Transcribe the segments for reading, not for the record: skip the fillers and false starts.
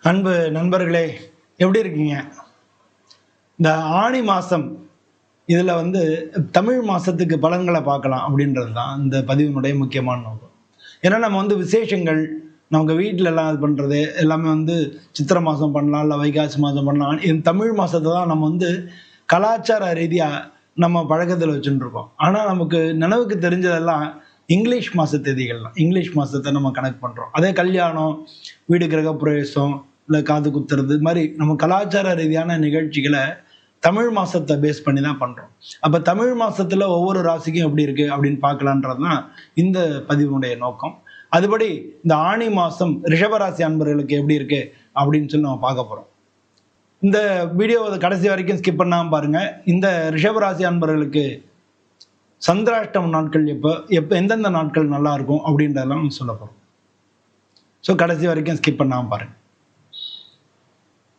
அன்பு நண்பர்களே, எப்படி இருக்கீங்க? இந்த ஆனி மாசம் இதுல தமிழ் மாசத்துக்கு பலன்களை பார்க்கலாம் அப்படின்றது தான் இந்த பதிவினுடைய முக்கியமான நோக்கம். ஏன்னா நம்ம விசேஷங்கள், நமக்கு வீட்டில எல்லாம் இது பண்றது எல்லாமே சித்திரை மாசம் பண்ணலாம், இல்லை வைகாசி மாசம் பண்ணலாம். இந்த தமிழ் மாசத்தை தான் நம்ம கலாச்சார ரீதியா நம்ம பழக்கத்தில் வச்சுட்டு இருக்கோம். ஆனா நமக்கு நினைவுக்கு தெரிஞ்சதெல்லாம் இங்கிலீஷ் மாச தேதிகள் தான். இங்கிலீஷ் மாசத்தை நம்ம கனெக்ட் பண்றோம். அதே கல்யாணம், வீடு கிரகப்பிரவேசம், இல்லை காது குத்துறது, இது மாதிரி நம்ம கலாச்சார ரீதியான நிகழ்ச்சிகளை தமிழ் மாசத்தை பேஸ் பண்ணி தான் பண்றோம். அப்ப தமிழ் மாசத்துல ஒவ்வொரு ராசிக்கும் எப்படி இருக்கு அப்படின்னு பார்க்கலான்றது தான் இந்த பதிவினுடைய நோக்கம். அதுபடி இந்த ஆனி மாசம் ரிஷபராசி அன்பர்களுக்கு எப்படி இருக்கு அப்படின்னு சொல்லி நம்ம பார்க்க போறோம். இந்த வீடியோவை கடைசி வரைக்கும் ஸ்கிப் பண்ணாம பாருங்க. இந்த ரிஷபராசி அன்பர்களுக்கு சந்திராஷ்டம நாட்கள் எப்போ எந்தெந்த நாட்கள் நல்லா இருக்கும் அப்படின்றதெல்லாம் நம்ம சொல்ல போறோம். ஸோ கடைசி வரைக்கும் ஸ்கிப் பண்ணாம பாருங்க.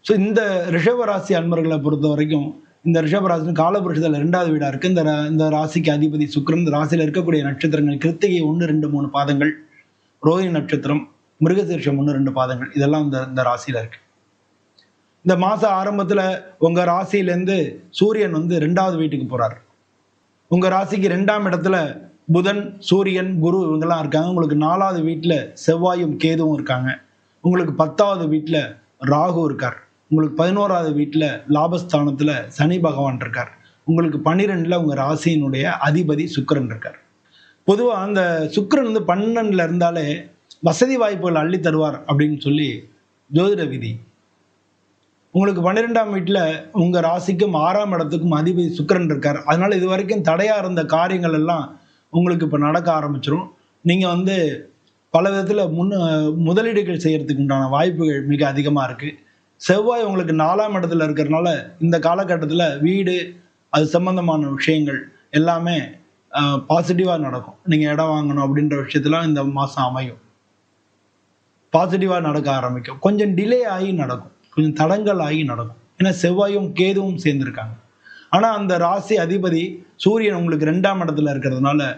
ஸோ இந்த ரிஷபராசி அன்பர்களை பொறுத்த வரைக்கும் இந்த ரிஷபராசி காலபுருஷத்தில் 2வது வீடாக இருக்கு. இந்த ராசிக்கு அதிபதி சுக்கிரன். இந்த ராசியில் இருக்கக்கூடிய நட்சத்திரங்கள் கிருத்திகை 1, 2, 3 பாதங்கள், ரோஹிணி நட்சத்திரம், மிருகசீர்ஷம் 1, 2 பாதங்கள், இதெல்லாம் இந்த ராசியில இருக்கு. இந்த மாச ஆரம்பத்துல உங்க ராசியிலேருந்து சூரியன் 2வது வீட்டுக்கு போறாரு. உங்க ராசிக்கு 2ஆம் இடத்துல புதன், சூரியன், குரு இவங்கெல்லாம் இருக்காங்க. உங்களுக்கு 4வது வீட்டுல செவ்வாயும் கேதுவும் இருக்காங்க. உங்களுக்கு 10வது வீட்டுல ராகு இருக்கார். உங்களுக்கு 11வது வீட்டுல லாபஸ்தானத்துல சனி பகவான் இருக்கார். உங்களுக்கு 12ல உங்க ராசியினுடைய அதிபதி சுக்கிரன் இருக்கார். பொதுவா அந்த சுக்கிரன் 12ல இருந்தாலே வசதி வாய்ப்புகள் அள்ளி தருவார் அப்படின்னு சொல்லி ஜோதிட விதி. உங்களுக்கு 12ஆம் வீட்டுல உங்க ராசிக்கும் 6ஆம் இடத்துக்கும் அதிபதி சுக்கிரன் இருக்கார். அதனால இது வரைக்கும் தடையா இருந்த காரியங்கள் எல்லாம் உங்களுக்கு இப்ப நடக்க ஆரம்பிச்சிடும். நீங்க பல விதத்துல முதலீடுகள் செய்யறதுக்கு உண்டான வாய்ப்புகள் மிக அதிகமா இருக்கு. செவ்வாய் உங்களுக்கு 4ஆம் இடத்துல இருக்கிறதுனால இந்த காலகட்டத்துல வீடு, அது சம்பந்தமான விஷயங்கள் எல்லாமே பாசிட்டிவா நடக்கும். நீங்க இடம் வாங்கணும் அப்படின்ற விஷயத்துல இந்த மாசம் அமையும். பாசிட்டிவா நடக்க ஆரம்பிக்கும். கொஞ்சம் டிலே ஆகி நடக்கும், கொஞ்சம் தடங்கள் ஆகி நடக்கும். ஏன்னா செவ்வாயும் கேதுவும் சேர்ந்திருக்காங்க. ஆனா அந்த ராசி அதிபதி சூரியன் உங்களுக்கு 2ஆம் இடத்துல இருக்கிறதுனால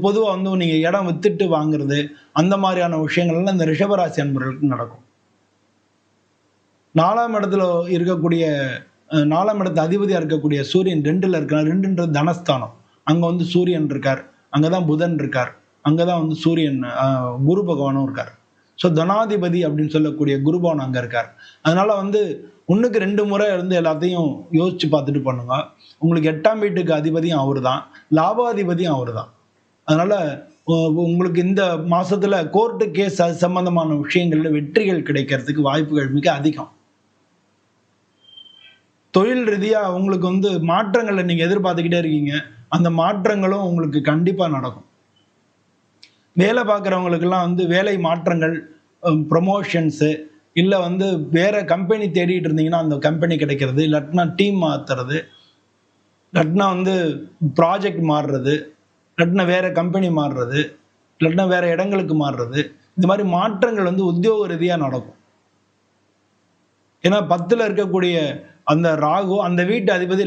பொதுவா நீங்க இடம் வித்துட்டு வாங்குறது, அந்த மாதிரியான விஷயங்கள் எல்லாம் இந்த ரிஷபராசி அன்பர்களுக்கு நடக்கும். 4ஆம் இடத்துல இருக்கக்கூடிய 4ஆம் இடத்து அதிபதியா இருக்கக்கூடிய சூரியன் 2ல இருக்கார். 2ன்றது தனஸ்தானம். அங்க சூரியன் இருக்கார், அங்கதான் புதன் இருக்கார், அங்கதான் சூரியன் குரு பகவானும் இருக்கார். ஸோ தனாதிபதி அப்படின்னு சொல்லக்கூடிய குருபவன் அங்க இருக்கார். அதனால 1க்கு 2 முறை எல்லாத்தையும் யோசிச்சு பார்த்துட்டு பண்ணுங்க. உங்களுக்கு 8ஆம் வீட்டுக்கு அதிபதியும் அவரு தான், லாபாதிபதியும் அவரு தான். அதனால உங்களுக்கு இந்த மாசத்துல கோர்ட்டு கேஸ் அது சம்பந்தமான விஷயங்கள்ல வெற்றிகள் கிடைக்கிறதுக்கு வாய்ப்புகள் மிக அதிகம். தொழில் ரீதியா உங்களுக்கு மாற்றங்களை நீங்க எதிர்பார்த்துக்கிட்டே இருக்கீங்க. அந்த மாற்றங்களும் உங்களுக்கு கண்டிப்பா நடக்கும். வேலை பார்க்குறவங்களுக்கெல்லாம் வேலை மாற்றங்கள், ப்ரொமோஷன்ஸு, இல்லை வேற கம்பெனி தேடிட்டு இருந்தீங்கன்னா அந்த கம்பெனி கிடைக்கிறது, இல்லாட்டினா டீம் மாற்றுறது, இல்லாட்டினா ப்ராஜெக்ட் மாறுறது, இல்லாட்டினா வேற கம்பெனி மாறுறது, இல்லாட்டினா வேற இடங்களுக்கு மாறுறது, இந்த மாதிரி மாற்றங்கள் உத்தியோக ரீதியாக நடக்கும். ஏன்னா 10ல் இருக்கக்கூடிய அந்த ராகு அந்த வீட்டு அதிபதி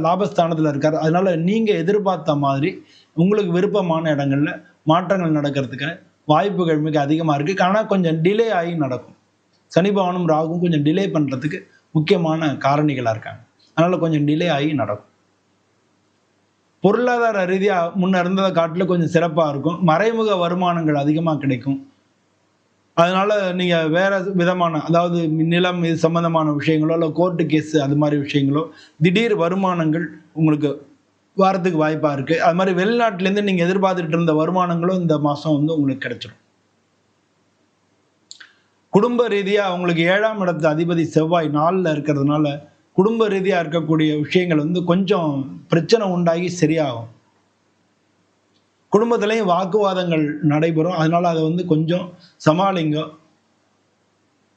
லாபஸ்தானத்தில் இருக்கார். அதனால நீங்க எதிர்பார்த்த மாதிரி உங்களுக்கு விருப்பமான இடங்கள்ல மாற்றங்கள் நடக்கிறதுக்கு வாய்ப்புகள் மிக அதிகமா இருக்கு. ஆனால் கொஞ்சம் டிலே ஆகி நடக்கும். சனி பகவானும் ராகுவும் கொஞ்சம் டிலே பண்றதுக்கு முக்கியமான காரணிகளா இருக்காங்க. அதனால கொஞ்சம் டிலே ஆகி நடக்கும். பொருளாதார ரீதியா முன்ன இருந்ததை காட்டில கொஞ்சம் சிறப்பா இருக்கும். மறைமுக வருமானங்கள் அதிகமா கிடைக்கும். அதனால நீங்க வேற விதமான, அதாவது நிலம் இது சம்பந்தமான விஷயங்களோ, இல்லை கோர்ட்டு கேஸ் அது மாதிரி விஷயங்களோ, திடீர் வருமானங்கள் உங்களுக்கு வரதுக்கு வாய்ப்பா இருக்கு. அது மாதிரி வெளிநாட்டிலேருந்து நீங்க எதிர்பார்த்துட்டு இருந்த வருமானங்களும் இந்த மாசம் உங்களுக்கு கிடைச்சிடும். குடும்ப ரீதியா உங்களுக்கு 7ஆம் இடத்து அதிபதி செவ்வாய் 4ல இருக்கிறதுனால குடும்ப ரீதியா இருக்கக்கூடிய விஷயங்கள் கொஞ்சம் பிரச்சனை உண்டாகி சரியாகும். குடும்பத்திலையும் வாக்குவாதங்கள் நடைபெறும். அதனால அதை கொஞ்சம் சமாளிங்க.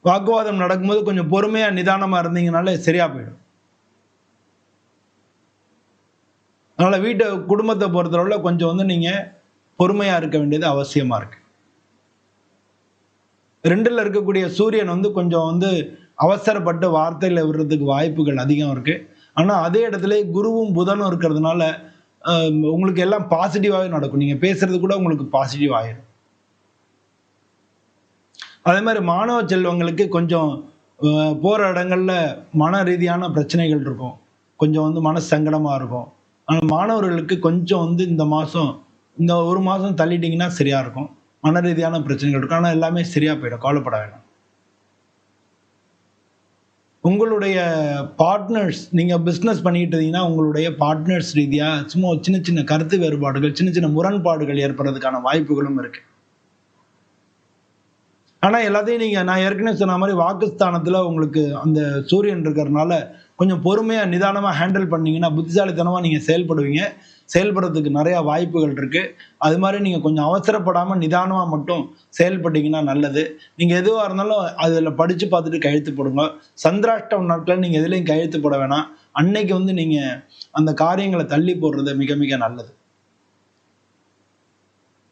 வாக்குவாதம் நடக்கும்போது கொஞ்சம் பொறுமையா நிதானமா இருந்தீங்கனாலே சரியா போயிடும். அதனால குடும்பத்தை பொறுத்தளவுல கொஞ்சம் நீங்க பொறுமையா இருக்க வேண்டியது அவசியமா இருக்கு. 2ல இருக்கக்கூடிய சூரியன் கொஞ்சம் அவசரப்பட்டு வார்த்தையில விடுறதுக்கு வாய்ப்புகள் அதிகம் இருக்கு. ஆனா அதே இடத்துல குருவும் புதனும் இருக்கிறதுனால உங்களுக்கு எல்லாம் பாசிட்டிவாவே நடக்கும். நீங்க பேசுறது கூட உங்களுக்கு பாசிட்டிவ் ஆயிடும். அதே மாதிரி மாணவ செல்வங்களுக்கு கொஞ்சம் போகிற இடங்கள்ல மன ரீதியான பிரச்சனைகள் இருக்கும், கொஞ்சம் வந்து மன சங்கடமாக இருக்கும். ஆனால் மாணவர்களுக்கு கொஞ்சம் வந்து இந்த ஒரு மாதம் தள்ளிட்டிங்கன்னா சரியாக இருக்கும். மன ரீதியான பிரச்சனைகள் இருக்கும், ஆனால் எல்லாமே சரியாக போயிடும், கவலைப்பட வேணாம். உங்களுடைய பார்ட்னர்ஸ், நீங்கள் பிஸ்னஸ் பண்ணிக்கிட்டு இருந்தீங்கன்னா உங்களுடைய பார்ட்னர்ஸ் ரீதியாக சும்மா சின்ன சின்ன கருத்து வேறுபாடுகள், சின்ன சின்ன முரண்பாடுகள் ஏற்படுறதுக்கான வாய்ப்புகளும் இருக்குது. ஆனால் எல்லாத்தையும் நான் ஏற்கனவே சொன்ன மாதிரி வாக்குஸ்தானத்தில் உங்களுக்கு அந்த சூரியன் இருக்கிறதுனால கொஞ்சம் பொறுமையாக நிதானமாக ஹேண்டில் பண்ணீங்கன்னா புத்திசாலித்தனமாக நீங்கள் செயல்படுவீங்க. செயல்படுறதுக்கு நிறையா வாய்ப்புகள் இருக்குது. அது மாதிரி நீங்கள் கொஞ்சம் அவசரப்படாமல் நிதானமாக மட்டும் செயல்பட்டீங்கன்னா நல்லது. நீங்கள் எதுவாக இருந்தாலும் அதில் படித்து பார்த்துட்டு கையெழுத்து போடுங்க. சந்திராஷ்டம நாட்களில் நீங்கள் எதுலேயும் கையெழுத்து போட வேணாம். அன்னைக்கு வந்து நீங்கள் அந்த காரியங்களை தள்ளி போடுறது மிக மிக நல்லது.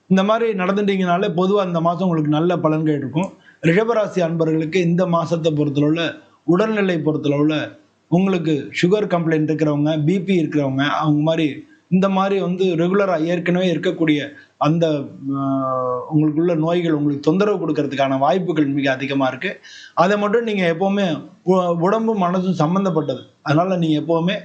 இந்த மாதிரி நடந்துட்டீங்கனாலே பொதுவாக இந்த மாதம் உங்களுக்கு நல்ல பலன்கள் இருக்கும். ரிஷபராசி அன்பர்களுக்கு இந்த மாதத்தை பொறுத்தளவில் உடல்நிலை பொறுத்தளவில் உங்களுக்கு சுகர் கம்ப்ளைண்ட் இருக்கிறவங்க, பிபி இருக்கிறவங்க, அவங்க மாதிரி இந்த மாதிரி வந்து ரெகுலராக ஏற்கனவே இருக்கக்கூடிய அந்த உங்களுக்குள்ள நோய்கள் உங்களுக்கு தொந்தரவு கொடுக்கறதுக்கான வாய்ப்புகள் மிக அதிகமாக இருக்குது. அதை மட்டும் நீங்கள் எப்போவுமே உடம்பும் மனசும் சம்மந்தப்பட்டது, அதனால் நீங்கள் எப்போவுமே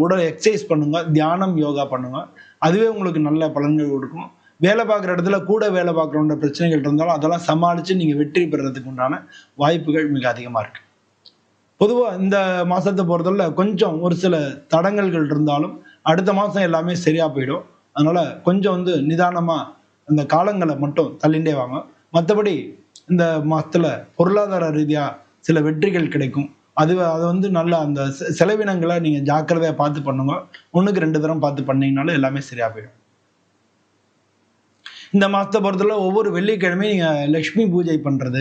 உடல் எக்ஸசைஸ் பண்ணுங்கள், தியானம், யோகா பண்ணுங்கள். அதுவே உங்களுக்கு நல்ல பலன்கள் கொடுக்கும். வேலை பார்க்குற இடத்துல கூட வேலை பார்க்குறவங்க பிரச்சனைகள் இருந்தாலும் அதெல்லாம் சமாளித்து நீங்கள் வெற்றி பெறுறதுக்கு உண்டான வாய்ப்புகள் மிக அதிகமாக இருக்குது. பொதுவாக இந்த மாதத்தை பொறுத்தவரை கொஞ்சம் ஒரு சில தடங்கல்கள் இருந்தாலும் அடுத்த மாதம் எல்லாமே சரியாக போயிடும். அதனால் கொஞ்சம் வந்து நிதானமாக அந்த காலங்களை மட்டும் தள்ளிண்டே வாங்க. மற்றபடி இந்த மாதத்தில் பொருளாதார ரீதியாக சில வெற்றிகள் கிடைக்கும். அதை வந்து நல்ல அந்த செலவினங்களை நீங்கள் ஜாக்கிரதையாக பார்த்து பண்ணுங்க. 1க்கு 2 தரம் பார்த்து பண்ணிங்கனாலும் எல்லாமே சரியாக போயிடும். இந்த மாதத்தை பொறுத்தவரை ஒவ்வொரு வெள்ளிக்கிழமையும் நீங்கள் லக்ஷ்மி பூஜை பண்ணுறது,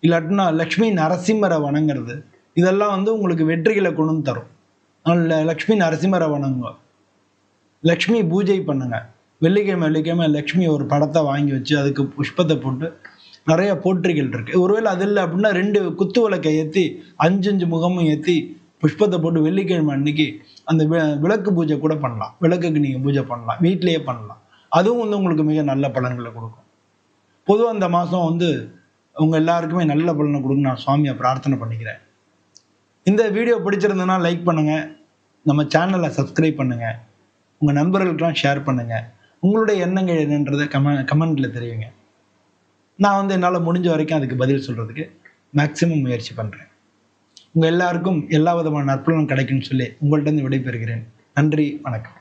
இல்லாட்டினா லக்ஷ்மி நரசிம்மரை வணங்குறது, இதெல்லாம் வந்து உங்களுக்கு வெற்றிகளை கொண்டு வந்து தரும். லக்ஷ்மி நரசிம்மரை வணங்குங்க, லக்ஷ்மி பூஜை பண்ணுங்க. வெள்ளிக்கிழமை லக்ஷ்மி ஒரு படத்தை வாங்கி வச்சு அதுக்கு புஷ்பத்தை போட்டு நிறைய போற்றிகள் இருக்கு. ஒருவேளை அது இல்லை அப்படின்னா 2 குத்து விளக்கை ஏற்றி 5 முகமும் ஏற்றி புஷ்பத்தை போட்டு வெள்ளிக்கிழமை அன்னைக்கு அந்த விளக்கு பூஜை கூட பண்ணலாம். விளக்குக்கு நீங்கள் பூஜை பண்ணலாம், வீட்டிலேயே பண்ணலாம். அதுவும் வந்து உங்களுக்கு மிக நல்ல பலன்களை கொடுக்கும். பொதுவாக இந்த மாதம் வந்து உங்கள் எல்லாருக்குமே நல்ல பலனை கொடுங்க. நான் சுவாமியை பிரார்த்தனை பண்ணிக்கிறேன். இந்த வீடியோ பிடிச்சிருந்ததுன்னா லைக் பண்ணுங்கள், நம்ம சேனலை சப்ஸ்கிரைப் பண்ணுங்கள், உங்கள் நண்பர்களுக்கெல்லாம் ஷேர் பண்ணுங்கள். உங்களுடைய எண்ணங்கள் என்னன்றதை கமெண்ட்டில் தெரிவிங்க. நான் வந்து என்னால் முடிஞ்ச வரைக்கும் அதுக்கு பதில் சொல்கிறதுக்கு மேக்சிமம் முயற்சி பண்ணுறேன். உங்கள் எல்லாருக்கும் எல்லா விதமான நற்பலனும் கிடைக்கும்னு சொல்லி உங்கள்கிட்ட விடைபெறுகிறேன். நன்றி, வணக்கம்.